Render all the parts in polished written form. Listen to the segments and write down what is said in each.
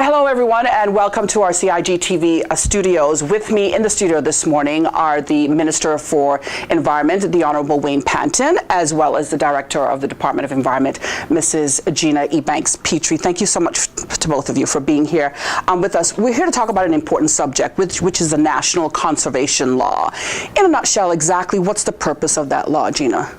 Hello, everyone, and welcome to our CIG-TV studios. With me in the studio this morning are the Minister for Environment, the Honorable Wayne Panton, as well as the Director of the Department of Environment, Mrs. Gina Petrie. Thank you so much to both of you for being here with us. We're here to talk about an important subject, which is the National Conservation Law. In a nutshell, exactly what's the purpose of that law, Gina?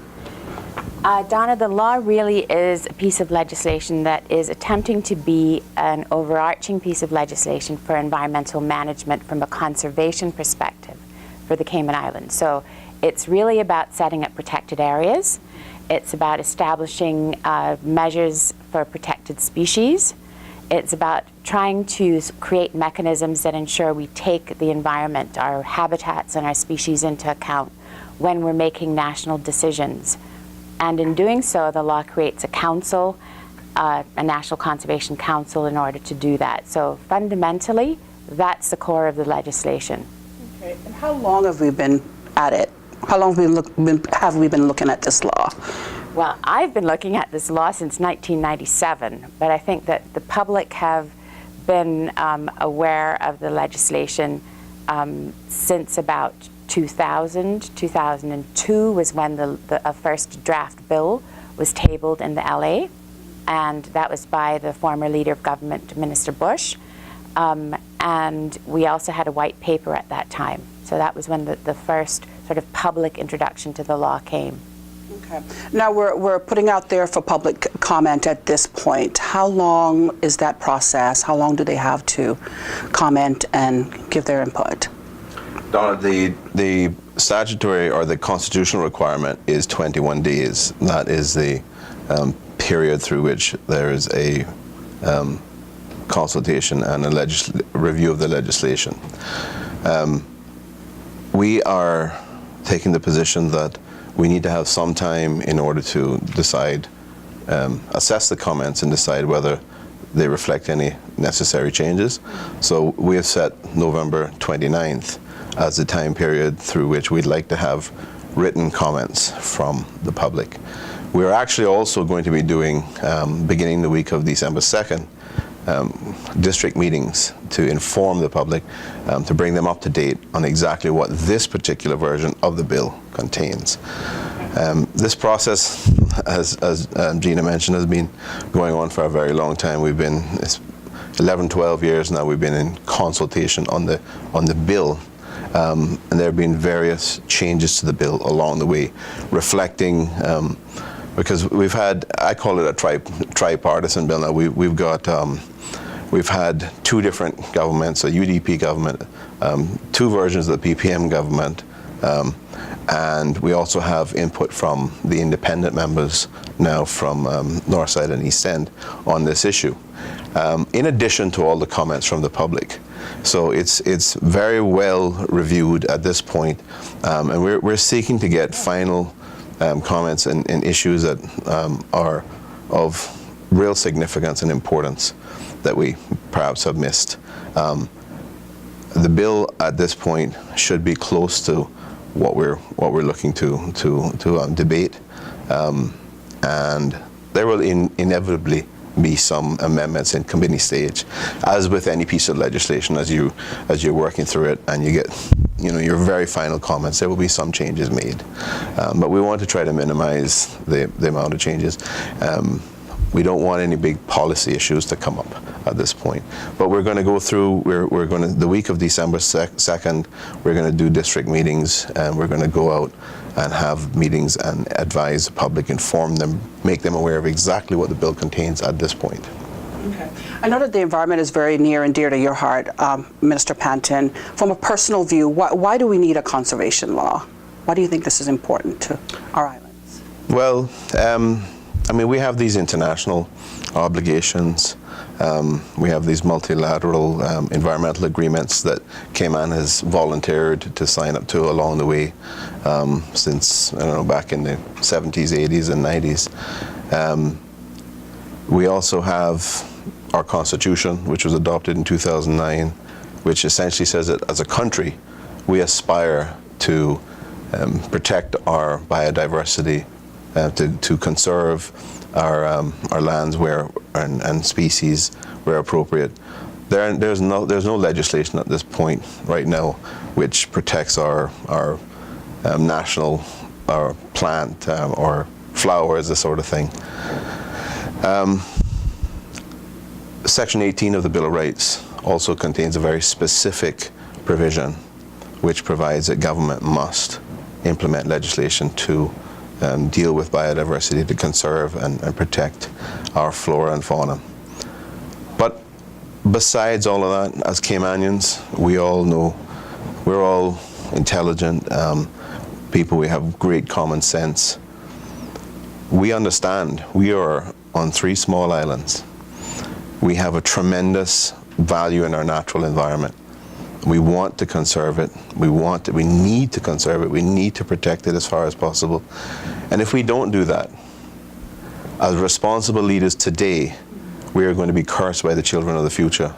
Donna, the law really is a piece of legislation that is attempting to be an overarching piece of legislation for environmental management from a conservation perspective for the Cayman Islands. So it's really about setting up protected areas. It's about establishing measures for protected species. It's about trying to create mechanisms that ensure we take the environment, our habitats and our species into account when we're making national decisions. And in doing so, the law creates a council, a National Conservation Council, in order to do that. So fundamentally, that's the core of the legislation. Okay. And how long have we been at it? How long have we been looking at this law? Well, I've been looking at this law since 1997, but I think that the public have been aware of the legislation since about 2002 was when the first draft bill was tabled in the LA, and that was by the former leader of government, Minister Bush, and we also had a white paper at that time. So that was when the first sort of public introduction to the law came. Okay. Now we're putting out there for public comment at this point. How long is that process? How long do they have to comment and give their input? Donna, the statutory or the constitutional requirement is 21 days. That is the period through which there is a consultation and a review of the legislation. We are taking the position that we need to have some time in order to decide, assess the comments and decide whether they reflect any necessary changes. So we have set November 29th as the time period through which we'd like to have written comments from the public. We're actually also going to be doing, beginning the week of December 2nd, district meetings to inform the public, to bring them up to date on exactly what this particular version of the bill contains. This process, as Gina mentioned, has been going on for a very long time. We've been 11, 12 years now. We've been in consultation on the bill. And there have been various changes to the bill along the way, reflecting, because we've had, I call it a tripartisan bill now. We've had two different governments, a UDP government, two versions of the PPM government, and we also have input from the independent members now from Northside and East End on this issue, in addition to all the comments from the public. So it's very well reviewed at this point, and we're seeking to get final comments and issues that are of real significance and importance that we perhaps have missed. The bill at this point should be close to what we're looking to debate, and there will inevitably be some amendments in committee stage, as with any piece of legislation. As you're working through it and you get your very final comments, there will be some changes made, but we want to try to minimize the amount of changes. We don't want any big policy issues to come up at this point. But we're going to go through, we're going to, the week of December 2nd, we're going to do district meetings, and we're going to go out and have meetings and advise the public, inform them, make them aware of exactly what the bill contains at this point. Okay. I know that the environment is very near and dear to your heart, Minister Panton. From a personal view, why do we need a conservation law? Why do you think this is important to our islands? Well, I mean, we have these international obligations. We have these multilateral environmental agreements that Cayman has volunteered to sign up to along the way since, I don't know, back in the 70s, 80s, and 90s. We also have our Constitution, which was adopted in 2009, which essentially says that as a country, we aspire to protect our biodiversity, to conserve our lands and species where appropriate, there's no legislation at this point right now which protects our national, our plant or flowers, this sort of thing. Section 18 of the Bill of Rights also contains a very specific provision which provides that government must implement legislation to deal with biodiversity, to conserve and protect our flora and fauna. But besides all of that, as Caymanians, we all know we're all intelligent people. We have great common sense. We understand we are on 3 small islands. We have a tremendous value in our natural environment. We want to conserve it. We need to conserve it. We need to protect it as far as possible. And if we don't do that, as responsible leaders today, we are going to be cursed by the children of the future.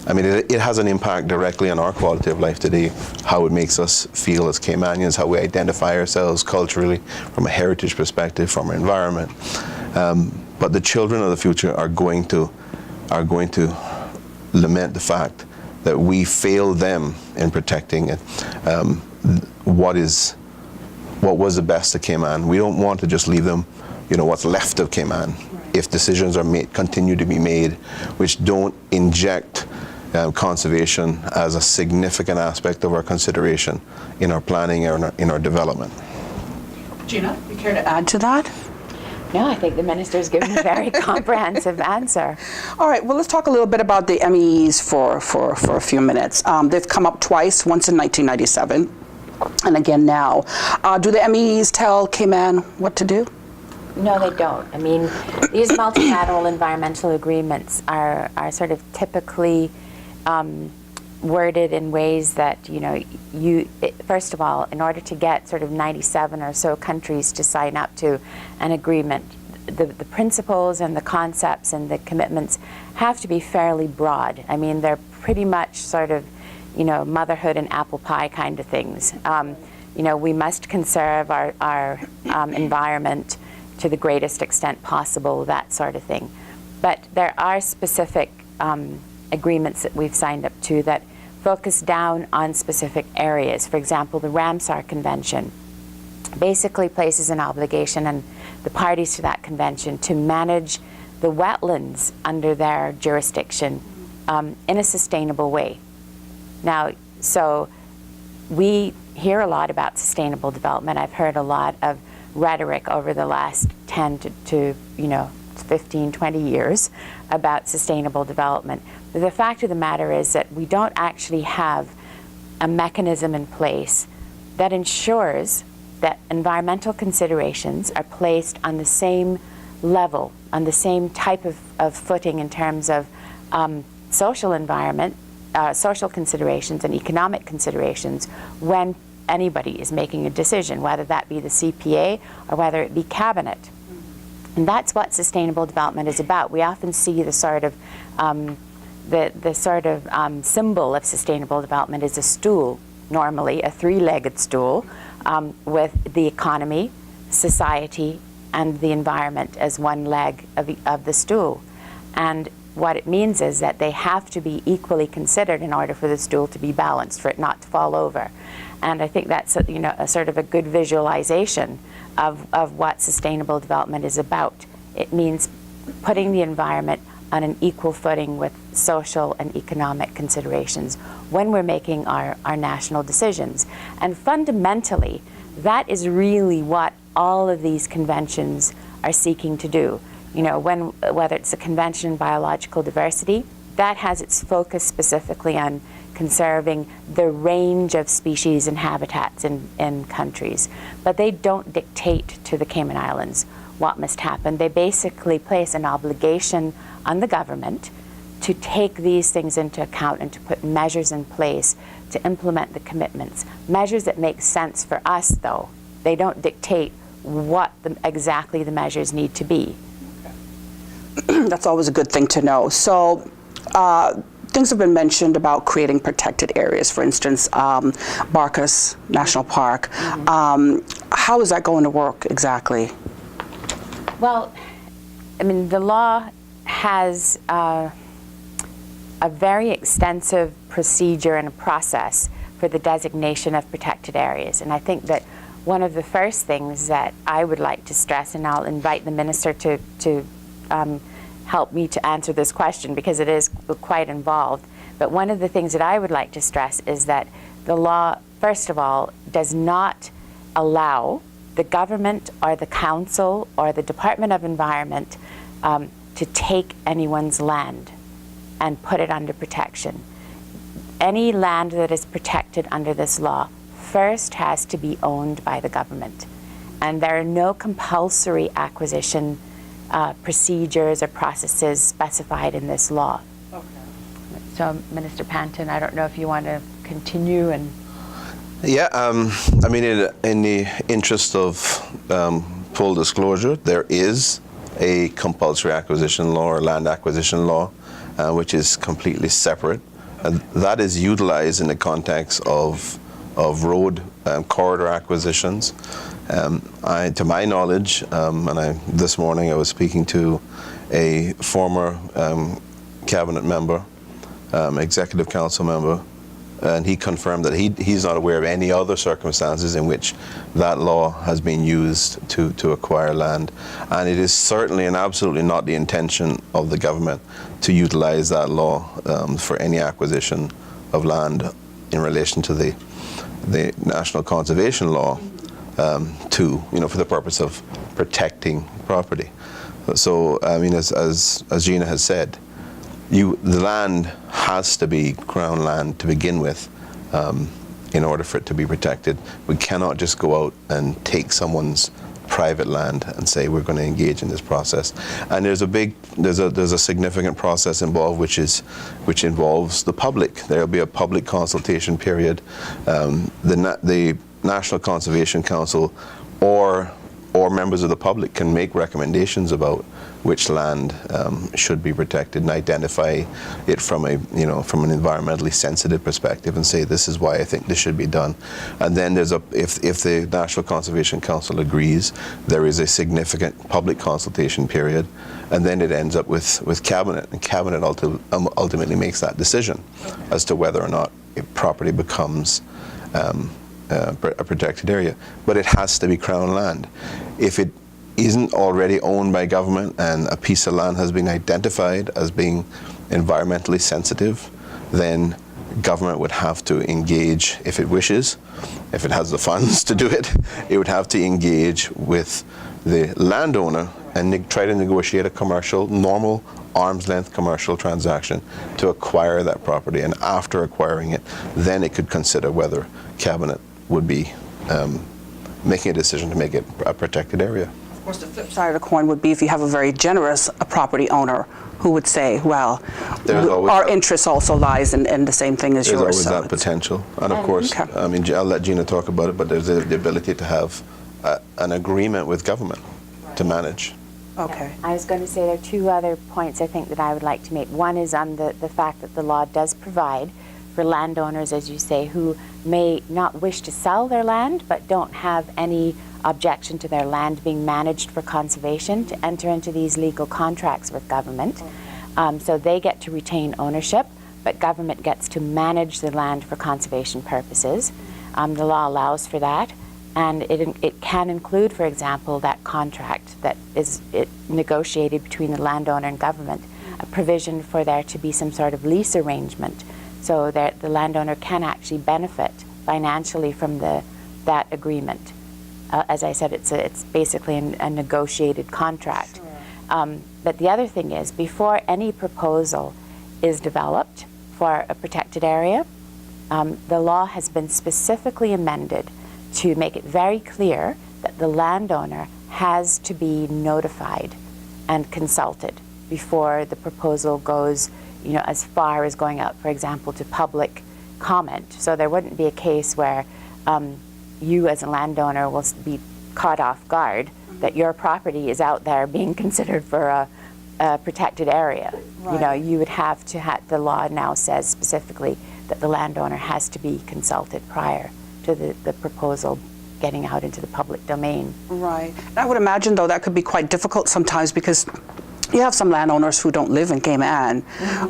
I mean, it has an impact directly on our quality of life today, how it makes us feel as Caymanians, how we identify ourselves culturally, from a heritage perspective, from our environment. But the children of the future are going to lament the fact that we failed them in protecting it. What was the best of Cayman. We don't want to just leave them, what's left of Cayman. If decisions are continue to be made, which don't inject conservation as a significant aspect of our consideration in our planning or in our development. Gina, you care to add to that? No, I think the minister's given a very comprehensive answer. All right, well, let's talk a little bit about the Emmys for a few minutes. They've come up twice, once in 1997 and again now. Do the Emmys tell Cayman what to do? No, they don't. I mean, these multilateral environmental agreements are sort of typically worded in ways that, first of all, in order to get sort of 97 or so countries to sign up to an agreement, the principles and the concepts and the commitments have to be fairly broad. I mean, they're pretty much sort of, motherhood and apple pie kind of things. We must conserve our environment to the greatest extent possible, that sort of thing. But there are specific agreements that we've signed up to that focus down on specific areas. For example, the Ramsar Convention basically places an obligation on the parties to that convention to manage the wetlands under their jurisdiction in a sustainable way. Now, so we hear a lot about sustainable development. I've heard a lot of rhetoric over the last 10 to 15, 20 years about sustainable development. But the fact of the matter is that we don't actually have a mechanism in place that ensures that environmental considerations are placed on the same level, on the same type of footing in terms of social environment, social considerations and economic considerations when anybody is making a decision, whether that be the CPA or whether it be cabinet. And that's what sustainable development is about. We often see the sort of symbol of sustainable development is a stool, normally a 3-legged stool, with the economy, society, and the environment as one leg of the stool. And what it means is that they have to be equally considered in order for the stool to be balanced, for it not to fall over. And I think that's a sort of a good visualization of what sustainable development is about. It means putting the environment on an equal footing with social and economic considerations when we're making our national decisions. And fundamentally, that is really what all of these conventions are seeking to do. Whether it's the Convention on Biological Diversity, that has its focus specifically on conserving the range of species and habitats in countries. But they don't dictate to the Cayman Islands what must happen. They basically place an obligation on the government to take these things into account and to put measures in place to implement the commitments. Measures that make sense for us, though. They don't dictate what exactly the measures need to be. That's always a good thing to know. So things have been mentioned about creating protected areas, for instance, Barkus National Park. How is that going to work exactly? Well, I mean, the law has a very extensive procedure and a process for the designation of protected areas. And I think that one of the first things that I would like to stress, and I'll invite the Minister to help me to answer this question because it is quite involved, but one of the things that I would like to stress is that the law, first of all, does not allow the government or the council or the Department of Environment to take anyone's land and put it under protection. Any land that is protected under this law first has to be owned by the government. And there are no compulsory acquisition procedures or processes specified in this law. Okay. So, Minister Panton, I don't know if you want to continue and... Yeah, I mean, in the interest of full disclosure, there is a compulsory acquisition law or land acquisition law, which is completely separate. That is utilized in the context of road corridor acquisitions. To my knowledge, this morning I was speaking to a former cabinet member, executive council member, and he confirmed that he's not aware of any other circumstances in which that law has been used to acquire land. And it is certainly and absolutely not the intention of the government to utilize that law for any acquisition of land in relation to the National Conservation Law for the purpose of protecting property. So, I mean, as Gina has said, the land has to be Crown land to begin with in order for it to be protected. We cannot just go out and take someone's private land and say we're going to engage in this process. And there's a significant process involved, which involves the public. There'll be a public consultation period. The National Conservation Council or members of the public can make recommendations about which land should be protected and identify it from an environmentally sensitive perspective and say this is why I think this should be done. And then if the National Conservation Council agrees, there is a significant public consultation period, and then it ends up with Cabinet, and Cabinet ultimately makes that decision as to whether or not a property becomes a protected area. But it has to be Crown land. If it isn't already owned by government and a piece of land has been identified as being environmentally sensitive, then government would have to engage, if it wishes, if it has the funds to do it, it would have to engage with the landowner and try to negotiate a normal arm's length commercial transaction to acquire that property. And after acquiring it, then it could consider whether Cabinet would be making a decision to make it a protected area. Of course, the flip side of the coin would be if you have a very generous property owner who would say, well, our interest also lies in the same thing as yours. There's always that potential. And of course, I mean, I'll let Gina talk about it, but there's the ability to have an agreement with government to manage. Okay. I was going to say there are two other points I think that I would like to make. One is on the fact that the law does provide for landowners, as you say, who may not wish to sell their land but don't have any objection to their land being managed for conservation to enter into these legal contracts with government. So they get to retain ownership, but government gets to manage the land for conservation purposes. The law allows for that, and it can include, for example, that contract that is negotiated between the landowner and government, a provision for there to be some sort of lease arrangement so that the landowner can actually benefit financially from that agreement. As I said, it's basically a negotiated contract. Sure. But the other thing is, before any proposal is developed for a protected area, the law has been specifically amended to make it very clear that the landowner has to be notified and consulted before the proposal goes, as far as going out, for example, to public comment. So there wouldn't be a case where you as a landowner will be caught off guard that your property is out there being considered for a protected area. Right. You would have to the law now says specifically that the landowner has to be consulted prior to the proposal getting out into the public domain. Right. I would imagine, though, that could be quite difficult sometimes because You have some landowners who don't live in Cayman,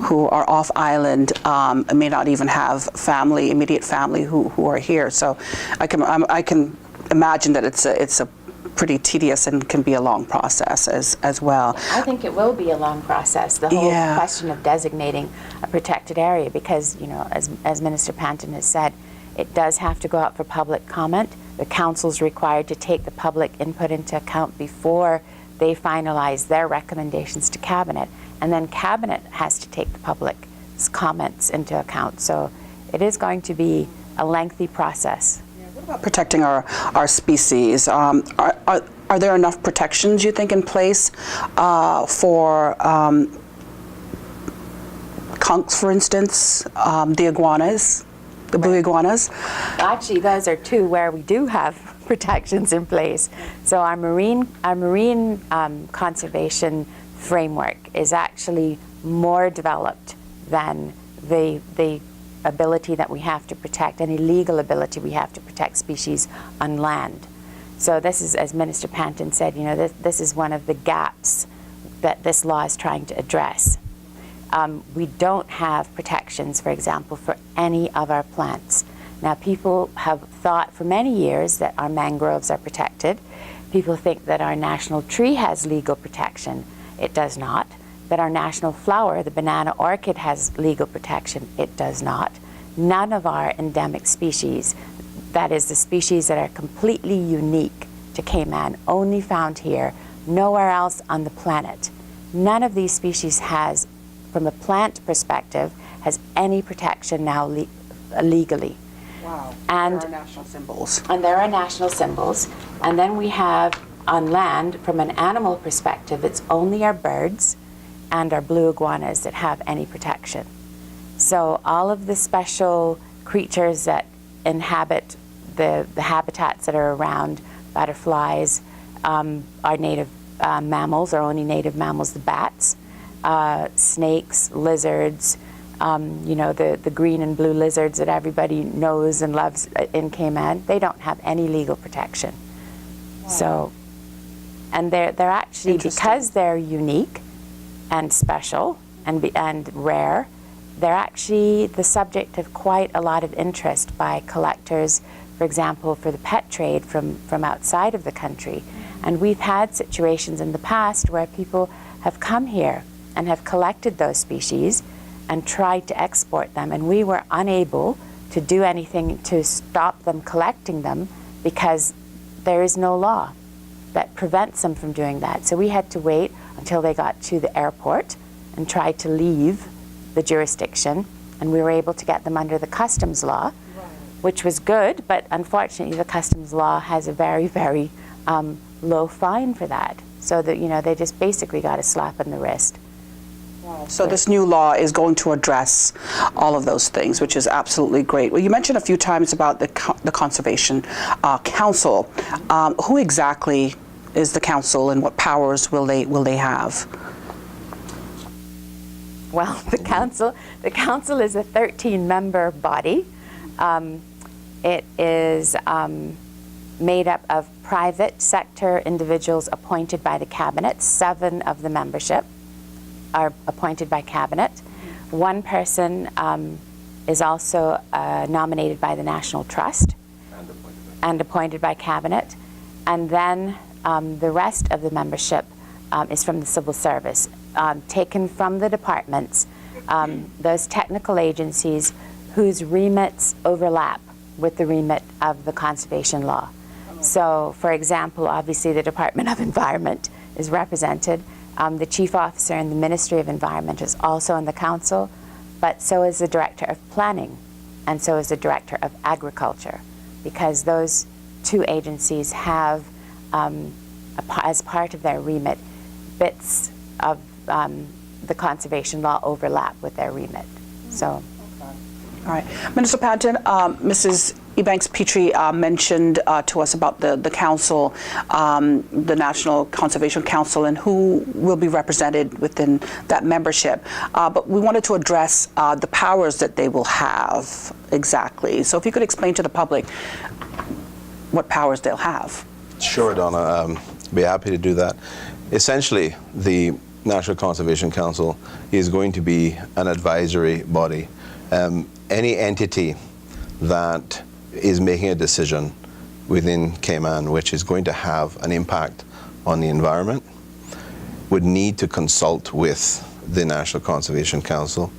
who are off island, and may not even have family, immediate family who are here. So I can imagine that it's a pretty tedious and can be a long process as well. I think it will be a long process, the whole question of designating a protected area, because, you know, as Minister Panton has said, it does have to go out for public comment. The council's required to take the public input into account before they finalize their recommendations to Cabinet, and then Cabinet has to take the public's comments into account. So it is going to be a lengthy process. What about protecting our species? Are there enough protections, you think, in place for conchs, for instance, the iguanas, the blue iguanas? Actually, those are two where we do have protections in place. So our marine conservation framework is actually more developed than the ability that we have to protect, any legal ability we have to protect species on land. So this is, as Minister Panton said, you know, this is one of the gaps that this law is trying to address. We don't have protections, for example, for any of our plants. Now, people have thought for many years that our mangroves are protected. People think that our national tree has legal protection. It does not. That our national flower, the banana orchid, has legal protection. It does not. None of our endemic species, that is the species that are completely unique to Cayman, only found here, nowhere else on the planet. None of these species has, from a plant perspective, has any protection now legally. Wow. And there are national symbols. And there are national symbols. And then we have on land, from an animal perspective, it's only our birds and our blue iguanas that have any protection. So all of the special creatures that inhabit the habitats that are around, butterflies, our native mammals, our only native mammals, the bats, snakes, lizards, you know, the green and blue lizards that everybody knows and loves in Cayman, they don't have any legal protection. Wow. So, and they're actually, because they're unique and special and rare, they're actually the subject of quite a lot of interest by collectors, for example, for the pet trade from outside of the country. And we've had situations in the past where people have come here and have collected those species and tried to export them, and we were unable to do anything to stop them collecting them because there is no law that prevents them from doing that. So we had to wait until they got to the airport and tried to leave the jurisdiction, and we were able to get them under the customs law, which was good, but unfortunately the customs law has a very, very low fine for that. So that, you know, they just basically got a slap on the wrist. So this new law is going to address all of those things, which is absolutely great. Well, you mentioned a few times about the Conservation Council. Who exactly is the council, and what powers will they have? Well, the council is a 13-member body. It is made up of private sector individuals appointed by the Cabinet. 7 of the membership are appointed by Cabinet. One person is also nominated by the National Trust and appointed by Cabinet. And then the rest of the membership is from the civil service, taken from the departments, those technical agencies whose remits overlap with the remit of the conservation law. So, for example, obviously the Department of Environment is represented. The chief officer in the Ministry of Environment is also on the council, but so is the Director of Planning, and so is the Director of Agriculture, because those 2 agencies have, as part of their remit, bits of the conservation law overlap with their remit. So. All right. Minister Panton, Mrs. Ebanks-Petrie mentioned to us about the council, the National Conservation Council, and who will be represented within that membership. But we wanted to address the powers that they will have exactly. So if you could explain to the public what powers they'll have. Sure, Donna. Be happy to do that. Essentially, the National Conservation Council is going to be an advisory body. Any entity that is making a decision within Cayman which is going to have an impact on the environment would need to consult with the National Conservation Council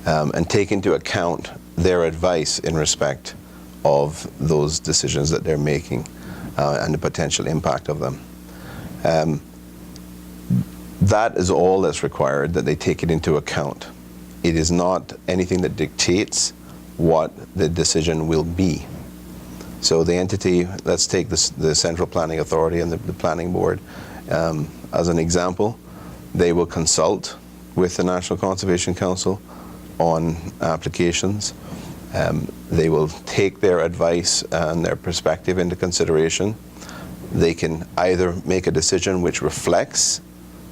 and take into account their advice in respect of those decisions that they're making and the potential impact of them. That is all that's required, that they take it into account. It is not anything that dictates what the decision will be. So the entity, let's take the Central Planning Authority and the Planning Board as an example. They will consult with the National Conservation Council on applications. They will take their advice and their perspective into consideration. They can either make a decision which reflects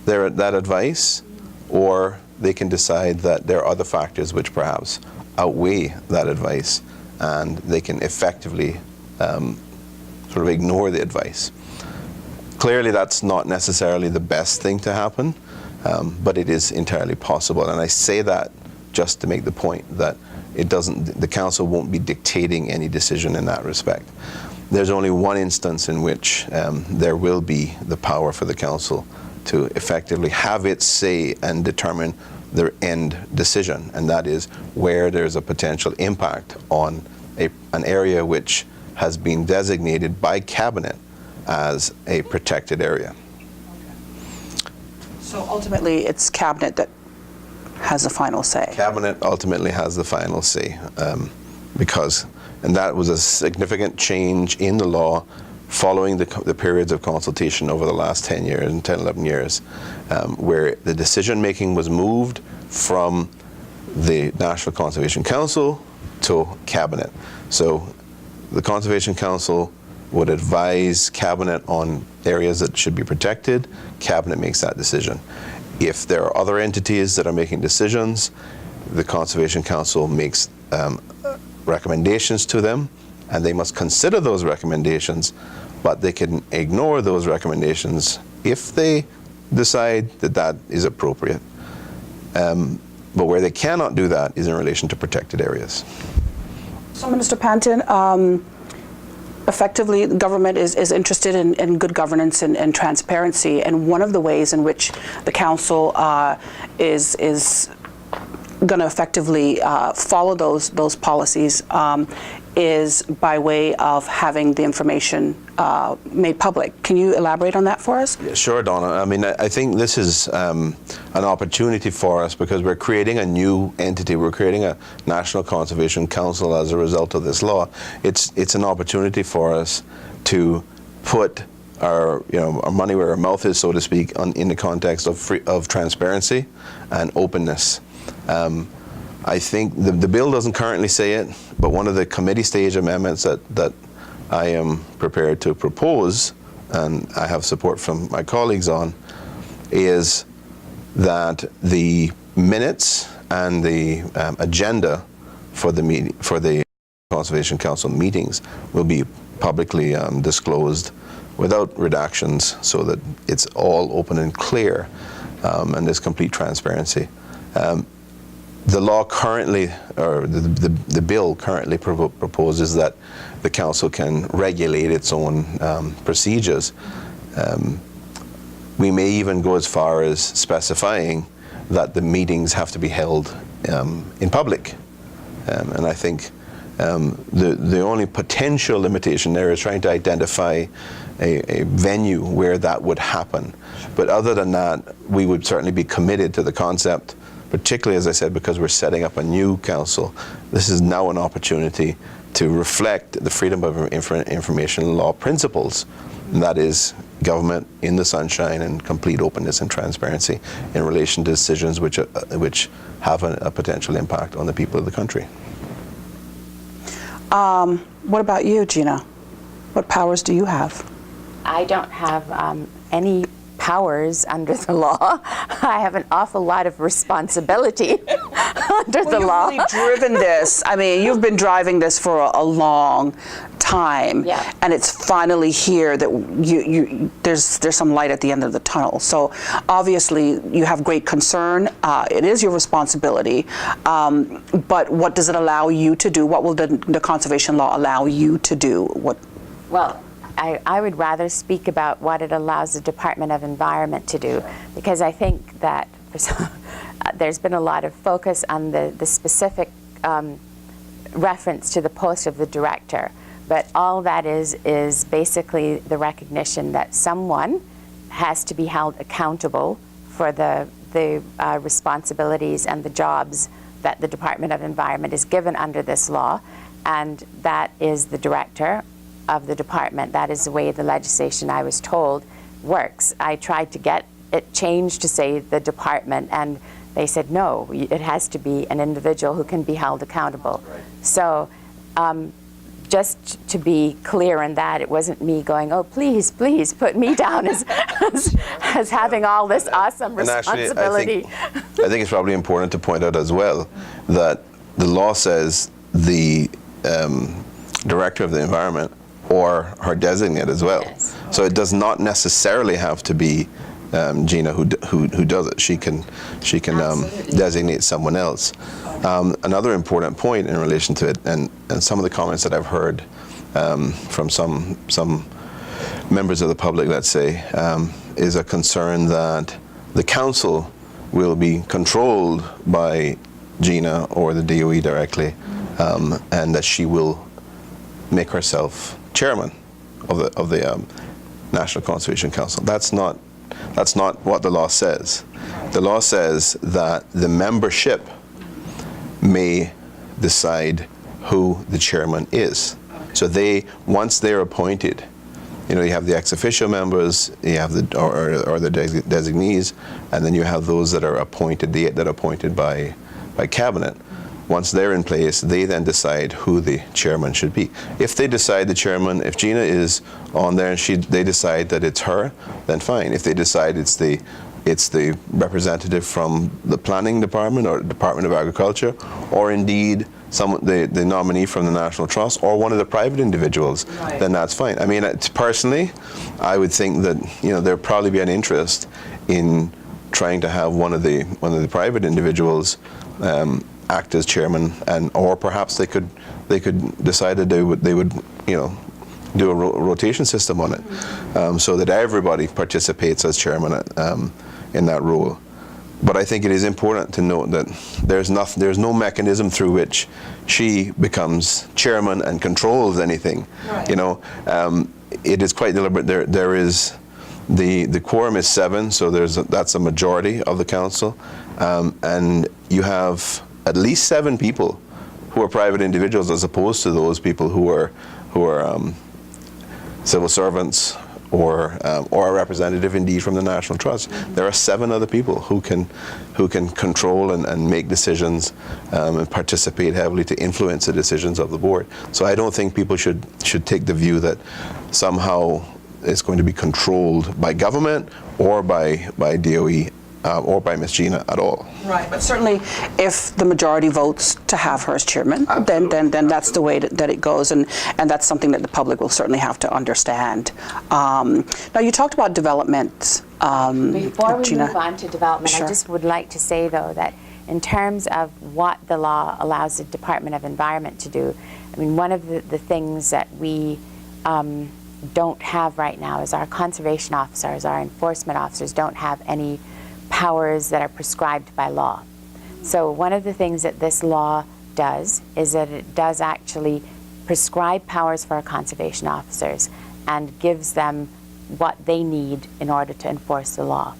that advice, or they can decide that there are other factors which perhaps outweigh that advice, and they can effectively sort of ignore the advice. Clearly that's not necessarily the best thing to happen, but it is entirely possible. And I say that just to make the point that the council won't be dictating any decision in that respect. There's only one instance in which there will be the power for the council to effectively have its say and determine their end decision, and that is where there's a potential impact on an area which has been designated by Cabinet as a protected area. So ultimately it's Cabinet that has the final say. Cabinet ultimately has the final say, and that was a significant change in the law following the periods of consultation over the last 10 years, 11 years, where the decision-making was moved from the National Conservation Council to Cabinet. So the Conservation Council would advise Cabinet on areas that should be protected. Cabinet makes that decision. If there are other entities that are making decisions, the Conservation Council makes recommendations to them, and they must consider those recommendations, but they can ignore those recommendations if they decide that that is appropriate. But where they cannot do that is in relation to protected areas. So, Minister Panton, effectively, the government is interested in good governance and transparency, and one of the ways in which the council is going to effectively follow those policies is by way of having the information made public. Can you elaborate on that for us? Yeah, sure, Donna. I mean, I think this is an opportunity for us because we're creating a new entity. We're creating a National Conservation Council as a result of this law. It's an opportunity for us to put our money where our mouth is, so to speak, in the context of transparency and openness. I think the bill doesn't currently say it, but one of the committee stage amendments that I am prepared to propose, and I have support from my colleagues on, is that the minutes and the agenda for the Conservation Council meetings will be publicly disclosed without redactions, so that it's all open and clear, and there's complete transparency. The law currently, or the bill currently proposes that the council can regulate its own procedures. We may even go as far as specifying that the meetings have to be held in public. And I think the only potential limitation there is trying to identify a venue where that would happen. But other than that, we would certainly be committed to the concept, particularly, as I said, because we're setting up a new council. This is now an opportunity to reflect the Freedom of Information Law principles, and that is government in the sunshine and complete openness and transparency in relation to decisions which have a potential impact on the people of the country. What about you, Gina? What powers do you have? I don't have any powers under the law. I have an awful lot of responsibility under the law. You've really driven this. I mean, you've been driving this for a long time. time, Yeah. and it's finally here that there's some light at the end of the tunnel. So obviously you have great concern. It is your responsibility, but what does it allow you to do? What will the conservation law allow you to do? Well, I would rather speak about what it allows the Department of Environment to do, because I think that there's been a lot of focus on the specific reference to the post of the director, but all that is basically the recognition that someone has to be held accountable for the responsibilities and the jobs that the Department of Environment is given under this law, and that is the director of the department. That is the way the legislation, I was told, works. I tried to get it changed to say the department, and they said no, it has to be an individual who can be held accountable. Right. So just to be clear on that, it wasn't me going, oh, please put me down as having all this awesome responsibility. Actually, I think it's probably important to point out as well that the law says the director of the environment or her designate as well. Yes. So it does not necessarily have to be Gina who does it. She can designate someone else. Another important point in relation to it, and some of the comments that I've heard from some members of the public, let's say, is a concern that the council will be controlled by Gina or the DOE directly, and that she will make herself chairman of the National Conservation Council. That's not what the law says. The law says that the membership may decide who the chairman is. So once they're appointed, you have the ex officio members, you have the designees, and then you have those that are appointed, by cabinet. Once they're in place, they then decide who the chairman should be. If they decide the chairman, if Gina is on there and they decide that it's her, then fine. If they decide it's the representative from the planning department or Department of Agriculture, or indeed the nominee from the National Trust or one of the private individuals, right, then that's fine. I mean, personally, I would think that there'd probably be an interest in trying to have one of the private individuals act as chairman, or perhaps they could decide that they would do a rotation system on it, so that everybody participates as chairman in that role. But I think it is important to note that there's no mechanism through which she becomes chairman and controls anything. Right. It is quite deliberate. There is the quorum is 7, so that's a majority of the council, and you have at least 7 people who are private individuals, as opposed to those people who are civil servants or a representative indeed from the National Trust. Mm-hmm. There are 7 other people who can control and make decisions and participate heavily to influence the decisions of the board. So I don't think people should take the view that somehow it's going to be controlled by government or by DOE. Or by Ms. Gina at all. Right, but certainly if the majority votes to have her as chairman, then that's the way that it goes, and that's something that the public will certainly have to understand. Now, you talked about development. Before we Gina, move on to development, sure. I just would like to say, though, that in terms of what the law allows the Department of Environment to do, I mean, one of the things that we don't have right now is our conservation officers, our enforcement officers don't have any powers that are prescribed by law. So one of the things that this law does is that it does actually prescribe powers for our conservation officers and gives them what they need in order to enforce the law.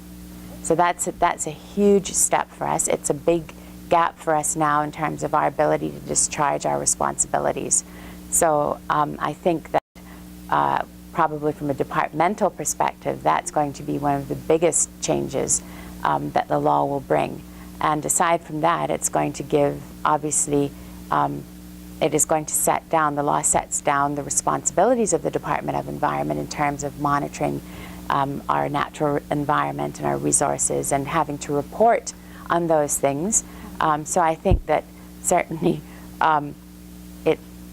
So that's a huge step for us. It's a big gap for us now in terms of our ability to discharge our responsibilities. So I think that probably from a departmental perspective, that's going to be one of the biggest changes that the law will bring. And aside from that, it's going to give, obviously, it is going to set down, the law sets down the responsibilities of the Department of Environment in terms of monitoring our natural environment and our resources and having to report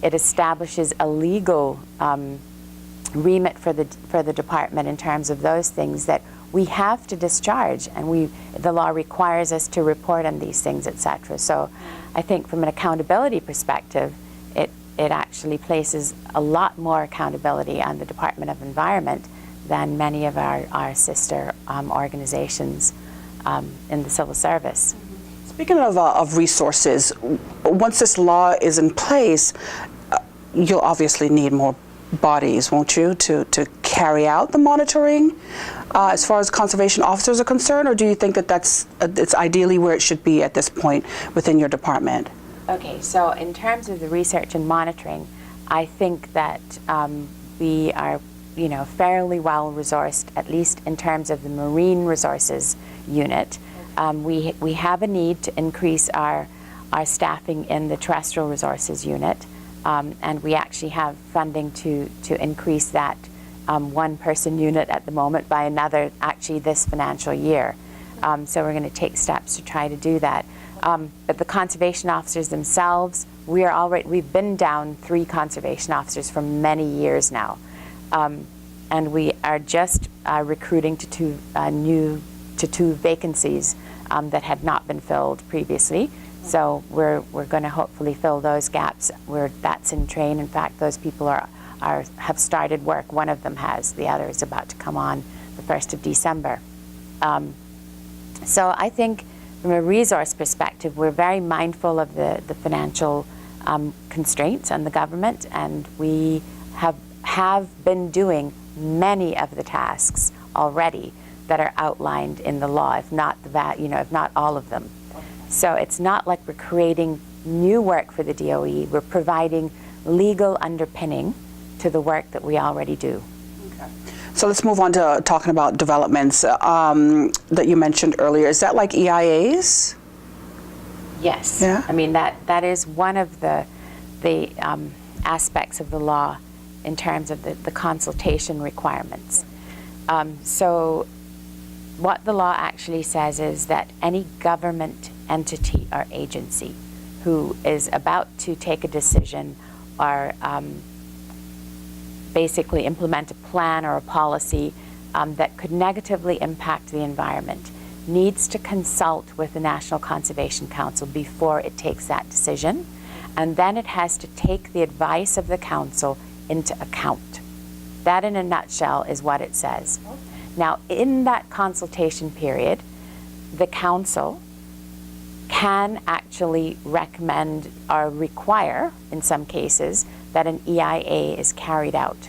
it it establishes a legal remit for the department in terms of those things that we have to discharge, and the law requires us to report on these things, etc. So I think from an accountability perspective, it actually places a lot more accountability on the Department of Environment than many of our sister organizations in the civil service. Speaking of resources, once this law is in place, you'll obviously need more bodies, won't you, to carry out the monitoring as far as conservation officers are concerned, or do you think that it's ideally where it should be at this point within your department? Okay, so in terms of the research and monitoring, I think that we are, fairly well resourced, at least in terms of the marine resources unit. We have a need to increase our staffing in the terrestrial resources unit, and we actually have funding to increase that one-person unit at the moment by another, actually this financial year. So we're going to take steps to try to do that. But the conservation officers themselves, we've been down 3 conservation officers for many years now, and we are just recruiting to two vacancies that had not been filled previously. So we're going to hopefully fill those gaps where that's in train. In fact, those people have started work. One of them has. The other is about to come on the 1st of December. So I think from a resource perspective, we're very mindful of the financial constraints on the government, and we have been doing many of the tasks already that are outlined in the law, if not all of them. So it's not like we're creating new work for the DOE. We're providing legal underpinning to the work that we already do. Okay. So let's move on to talking about developments that you mentioned earlier. Is that like EIAs? Yes. Yeah. I mean, that is one of the aspects of the law in terms of the consultation requirements. So what the law actually says is that any government entity or agency who is about to take a decision or basically implement a plan or a policy that could negatively impact the environment needs to consult with the National Conservation Council before it takes that decision, and then it has to take the advice of the council into account. That in a nutshell is what it says. Now, in that consultation period, the council can actually recommend or require, in some cases, that an EIA is carried out.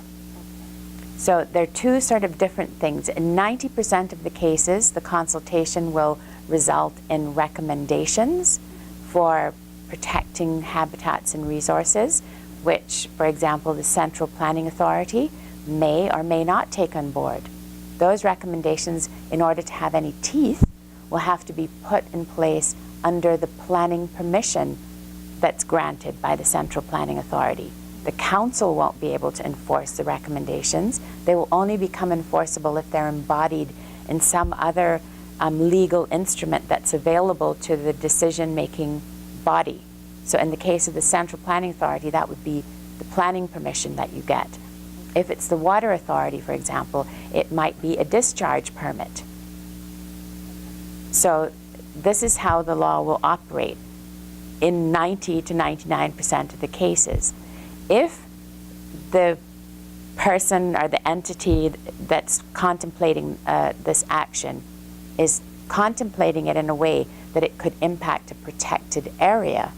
So there are two sort of different things. In 90% of the cases, the consultation will result in recommendations for protecting habitats and resources, which, for example, the Central Planning Authority may or may not take on board. Those recommendations, in order to have any teeth, will have to be put in place under the planning permission that's granted by the Central Planning Authority. The council won't be able to enforce the recommendations. They will only become enforceable if they're embodied in some other legal instrument that's available to the decision-making body. So in the case of the Central Planning Authority, that would be the planning permission that you get. If it's the Water Authority, for example, it might be a discharge permit. So this is how the law will operate in 90 to 99% of the cases. If the person or the entity that's contemplating this action is contemplating it in a way that it could impact a protected area,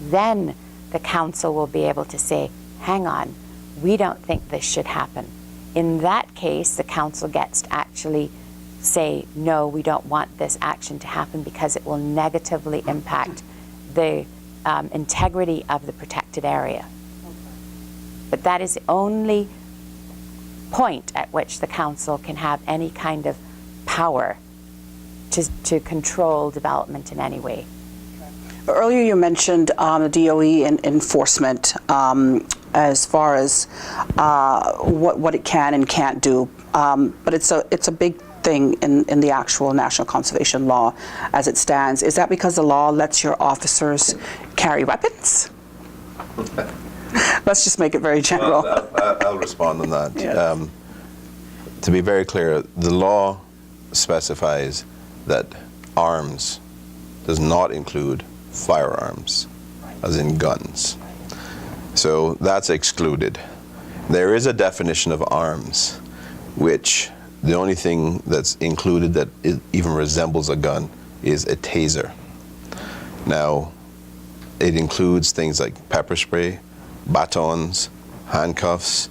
then the council will be able to say, hang on, we don't think this should happen. In that case, the council gets to actually say, no, we don't want this action to happen because it will negatively impact the integrity of the protected area. But that is the only point at which the council can have any kind of power to control development in any way. Earlier you mentioned the DOE and enforcement as far as what it can and can't do, but it's a big thing in the actual National Conservation Law as it stands. Is that because the law lets your officers carry weapons? Let's just make it very general. Well, I'll respond on that. Yes. To be very clear, the law specifies that arms does not include firearms, as in guns. So that's excluded. There is a definition of arms, which the only thing that's included that even resembles a gun is a taser. Now, it includes things like pepper spray, batons, handcuffs,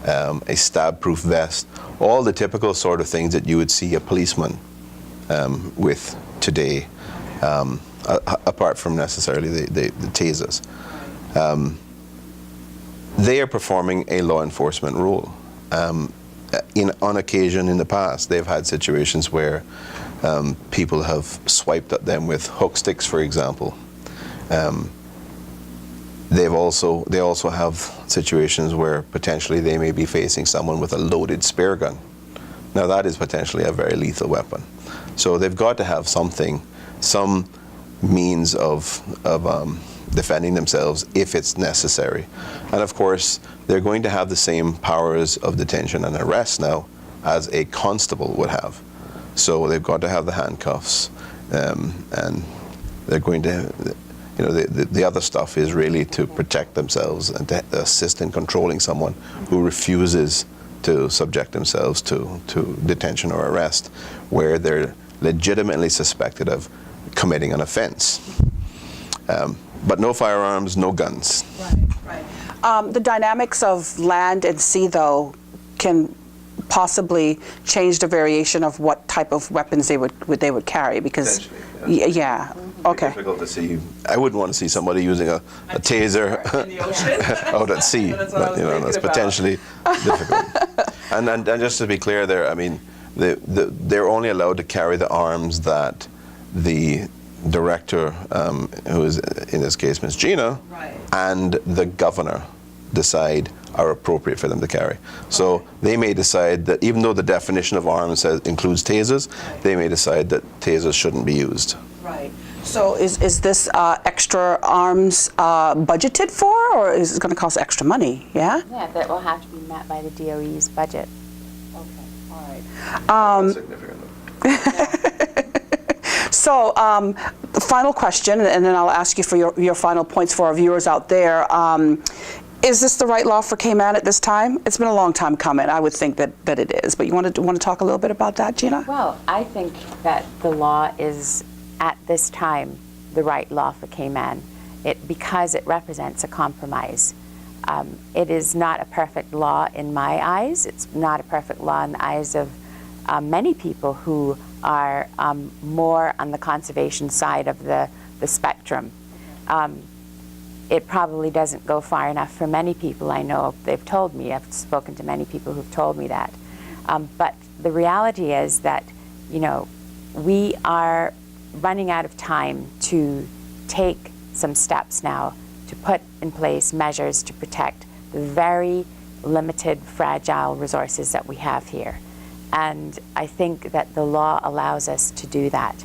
a stab-proof vest, all the typical sort of things that you would see a policeman with today, apart from necessarily the tasers. They are performing a law enforcement role. On occasion in the past, they've had situations where people have swiped at them with hook sticks, for example. They also have situations where potentially they may be facing someone with a loaded spear gun. Now that is potentially a very lethal weapon. So they've got to have something, some means of defending themselves if it's necessary. And of course, they're going to have the same powers of detention and arrest now as a constable would have. So they've got to have the handcuffs, and they're going to, the other stuff is really to protect themselves and to assist in controlling someone who refuses to subject themselves to detention or arrest, where they're legitimately suspected of committing an offense. But no firearms, no guns. Right. The dynamics of land and sea, though, can possibly change the variation of what type of weapons they would carry, because yeah. Okay. It's difficult to see. I wouldn't want to see somebody using a taser in the ocean. out at sea. But, that's potentially difficult. And just to be clear, there, I mean, they're only allowed to carry the arms that the director, who is in this case Ms. Gina, and the governor decide are appropriate for them to carry. So they may decide that even though the definition of arms includes tasers, they may decide that tasers shouldn't be used. Right. So is this extra arms budgeted for, or is it going to cost extra money? Yeah? Yeah, that will have to be met by the DOE's budget. Okay, all right. Significant. So, final question, and then I'll ask you for your final points for our viewers out there. Is this the right law for Cayman at this time? It's been a long time coming. I would think that it is. But you want to talk a little bit about that, Gina? Well, I think that the law is, at this time, the right law for Cayman, because it represents a compromise. It is not a perfect law in my eyes. It's not a perfect law in the eyes of many people who are more on the conservation side of the spectrum. It probably doesn't go far enough for many people I know. They've told me, I've spoken to many people who've told me that. But the reality is that, we are running out of time to take some steps now to put in place measures to protect the very limited, fragile resources that we have here. And I think that the law allows us to do that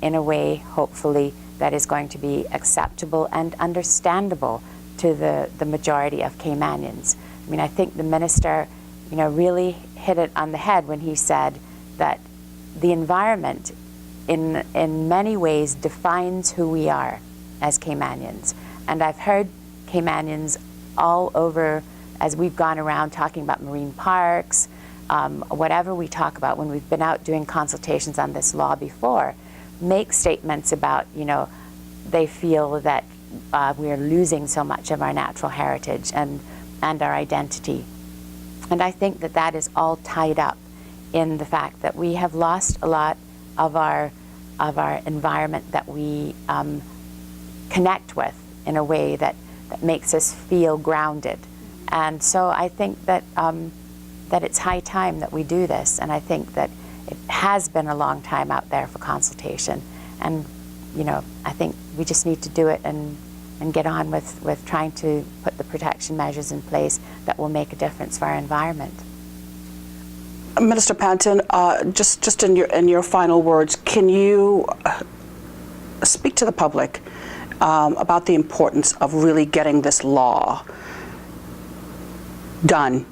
in a way, hopefully, that is going to be acceptable and understandable to the majority of Caymanians. I mean, I think the minister, really hit it on the head when he said that the environment in many ways defines who we are as Caymanians. And I've heard Caymanians all over, as we've gone around talking about marine parks, whatever we talk about, when we've been out doing consultations on this law before, make statements about, they feel that we're losing so much of our natural heritage and our identity. And I think that that is all tied up in the fact that we have lost a lot of our environment that we connect with in a way that makes us feel grounded. And so I think that that it's high time that we do this, and I think that it has been a long time out there for consultation, and I think we just need to do it and get on with trying to put the protection measures in place that will make a difference for our environment. Minister Panton, just in your final words, can you speak to the public about the importance of really getting this law done,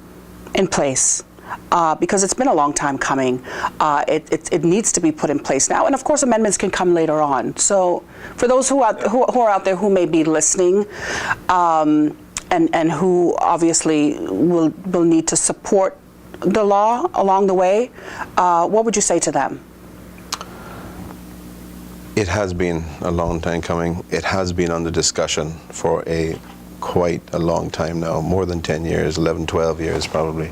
in place, because it's been a long time coming. It needs to be put in place now, and of course amendments can come later on. So for those who are out there who may be listening, and who obviously will need to support the law along the way, what would you say to them? It has been a long time coming. It has been under discussion for quite a long time now, more than 10 years, 11, 12 years probably.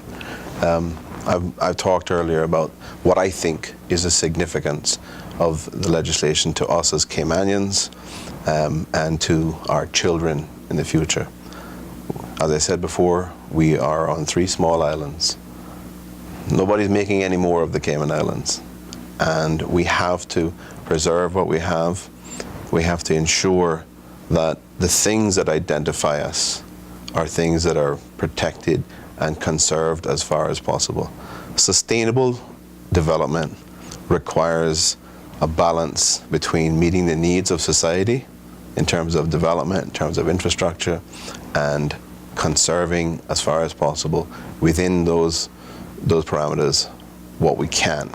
I've talked earlier about what I think is the significance of the legislation to us as Caymanians, and to our children in the future. As I said before, we are on 3 small islands. Nobody's making any more of the Cayman Islands, and we have to preserve what we have. We have to ensure that the things that identify us are things that are protected and conserved as far as possible. Sustainable development requires a balance between meeting the needs of society in terms of development, in terms of infrastructure, and conserving as far as possible within those parameters what we can.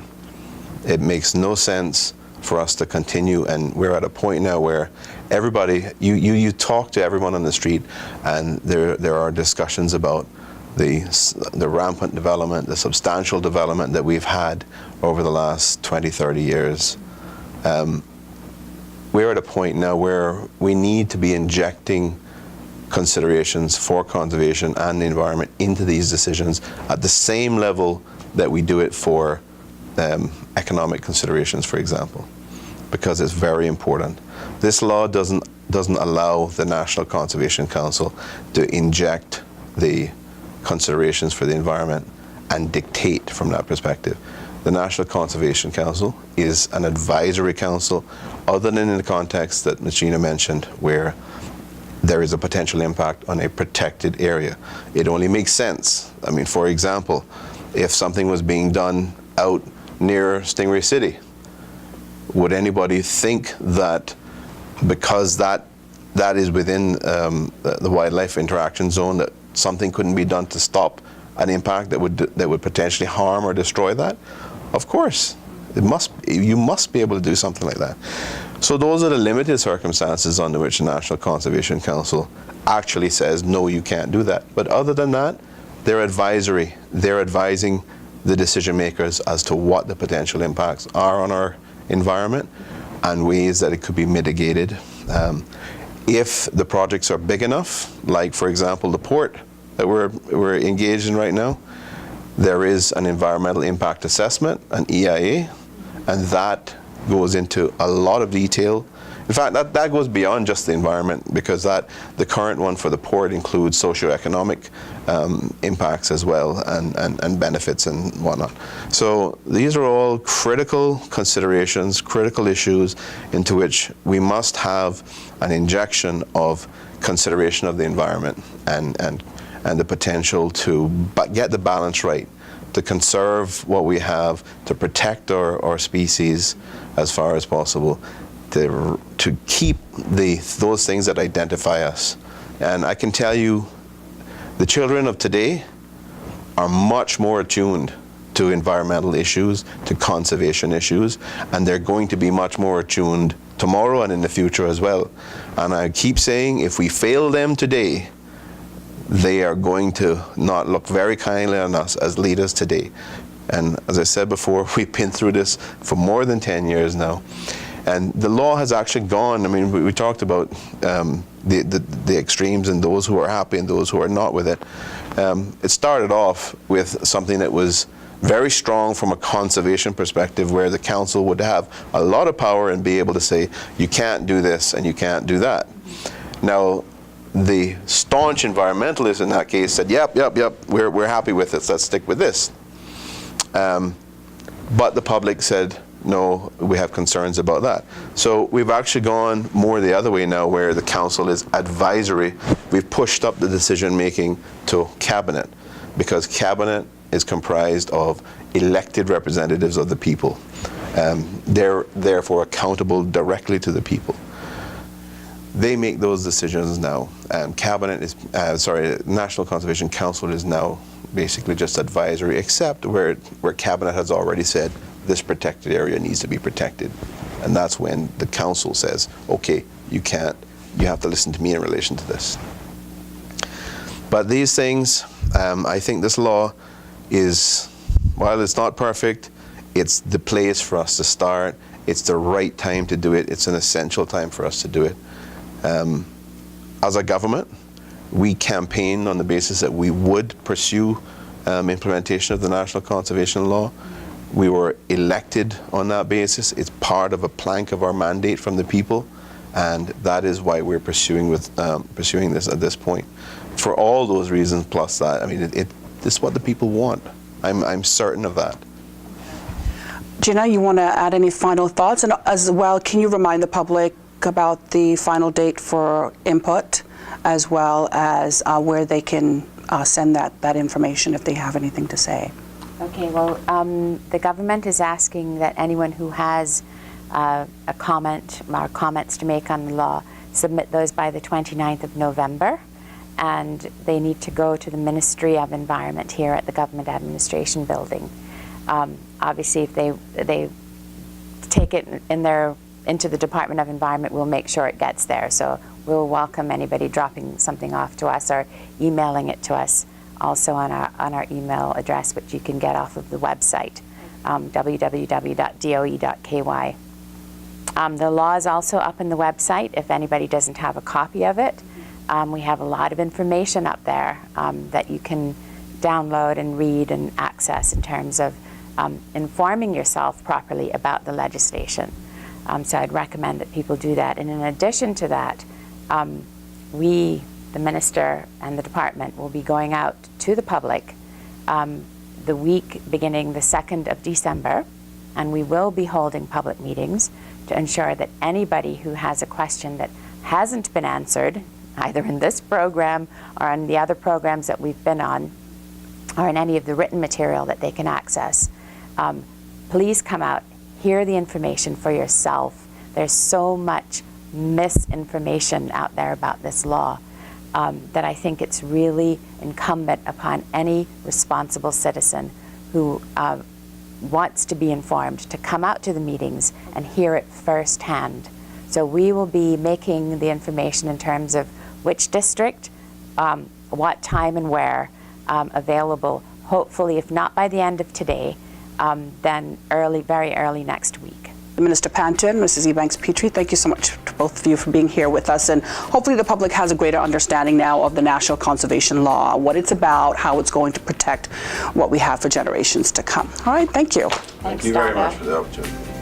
It makes no sense for us to continue, and we're at a point now where everybody, you talk to everyone on the street, and there are discussions about the rampant development, the substantial development that we've had over the last 20, 30 years. We're at a point now where we need to be injecting considerations for conservation and the environment into these decisions at the same level that we do it for economic considerations, for example, because it's very important. This law doesn't allow the National Conservation Council to inject the considerations for the environment and dictate from that perspective. The National Conservation Council is an advisory council, other than in the context that Ms. Gina mentioned, where there is a potential impact on a protected area. It only makes sense. I mean, for example, if something was being done out near Stingray City, would anybody think that because that is within the wildlife interaction zone, that something couldn't be done to stop an impact that would potentially harm or destroy that? Of course, you must be able to do something like that. So those are the limited circumstances under which the National Conservation Council actually says, no, you can't do that. But other than that, they're advisory. They're advising the decision makers as to what the potential impacts are on our environment and ways that it could be mitigated. If the projects are big enough, like for example the port that we're engaged in right now, there is an environmental impact assessment, an EIA, and that goes into a lot of detail. In fact, that goes beyond just the environment, because the current one for the port includes socioeconomic impacts as well, and benefits and whatnot. So these are all critical considerations, critical issues into which we must have an injection of consideration of the environment and the potential to get the balance right, to conserve what we have, to protect our species as far as possible, to keep those things that identify us. And I can tell you, the children of today are much more attuned to environmental issues, to conservation issues, and they're going to be much more attuned tomorrow and in the future as well. And I keep saying, if we fail them today, they are going to not look very kindly on us as leaders today. And as I said before, we've been through this for more than 10 years now. And the law has actually gone, I mean, we talked about the extremes and those who are happy and those who are not with it. It started off with something that was very strong from a conservation perspective, where the council would have a lot of power and be able to say, you can't do this and you can't do that. Now, the staunch environmentalists in that case said, yep, we're happy with it, let's stick with this. But the public said, no, we have concerns about that. So we've actually gone more the other way now, where the council is advisory. We've pushed up the decision making to cabinet, because cabinet is comprised of elected representatives of the people. They're therefore accountable directly to the people. They make those decisions now. Cabinet is, National Conservation Council is now basically just advisory, except where Cabinet has already said this protected area needs to be protected. And that's when the council says, okay, you have to listen to me in relation to this. But these things, I think this law is, while it's not perfect, it's the place for us to start. It's the right time to do it. It's an essential time for us to do it. As a government, we campaigned on the basis that we would pursue implementation of the National Conservation Law. We were elected on that basis. It's part of a plank of our mandate from the people, and that is why we're pursuing this at this point. For all those reasons, plus that, I mean, it's what the people want. I'm certain of that. Gina, you want to add any final thoughts? And as well, can you remind the public about the final date for input, as well as where they can send that information if they have anything to say? Okay, well, the government is asking that anyone who has a comment or comments to make on the law submit those by the 29th of November, and they need to go to the Ministry of Environment here at the Government Administration Building. Obviously, if they take it into the Department of Environment, we'll make sure it gets there. So we'll welcome anybody dropping something off to us or emailing it to us, also on our email address, which you can get off of the website, www.doe.ky. The law is also up on the website if anybody doesn't have a copy of it. We have a lot of information up there that you can download and read and access in terms of informing yourself properly about the legislation. So I'd recommend that people do that. And in addition to that, we, the Minister and the Department, will be going out to the public the week beginning the 2nd of December, and we will be holding public meetings to ensure that anybody who has a question that hasn't been answered, either in this program or in the other programs that we've been on, or in any of the written material that they can access, please come out, hear the information for yourself. There's so much misinformation out there about this law that I think it's really incumbent upon any responsible citizen who wants to be informed to come out to the meetings and hear it firsthand. So we will be making the information in terms of which district, what time and where, available, hopefully, if not by the end of today, then very early next week. Minister Panton, Mrs. Ebanks-Petrie, thank you so much to both of you for being here with us, and hopefully the public has a greater understanding now of the National Conservation Law, what it's about, how it's going to protect what we have for generations to come. All right, thank you. Thank you very much for the opportunity.